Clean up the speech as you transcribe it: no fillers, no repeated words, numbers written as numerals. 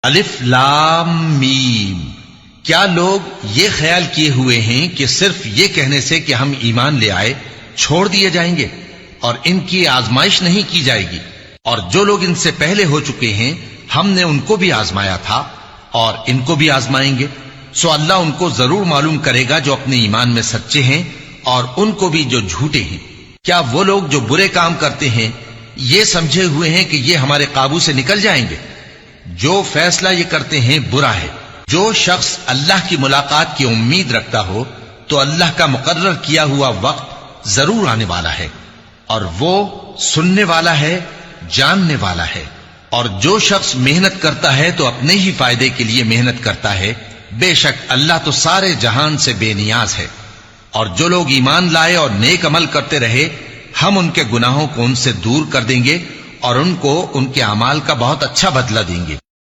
अलिफ लाम मीम। क्या लोग ये ख्याल किए हुए हैं कि सिर्फ ये कहने से कि हम ईमान ले आए छोड़ दिए जाएंगे और इनकी आजमाइश नहीं की जाएगी? और जो लोग इनसे पहले हो चुके हैं हमने उनको भी आजमाया था और इनको भी आजमाएंगे। सो अल्लाह उनको जरूर मालूम करेगा जो अपने ईमान में सच्चे हैं और उनको भी जो झूठे हैं। क्या वो लोग जो बुरे काम करते हैं ये समझे हुए हैं कि ये हमारे काबू से निकल जाएंगे? जो फैसला ये करते हैं बुरा है। जो शख्स अल्लाह की मुलाकात की उम्मीद रखता हो तो अल्लाह का मुकर्रर किया हुआ वक्त जरूर आने वाला है और वो सुनने वाला है, जानने वाला है। और जो शख्स मेहनत करता है तो अपने ही फायदे के लिए मेहनत करता है। बेशक अल्लाह तो सारे जहान से बेनियाज है। और जो लोग ईमान लाए और नेक अमल करते रहे हम उनके गुनाहों को उनसे दूर कर देंगे और उनको उनके अमाल का बहुत अच्छा बदला देंगे।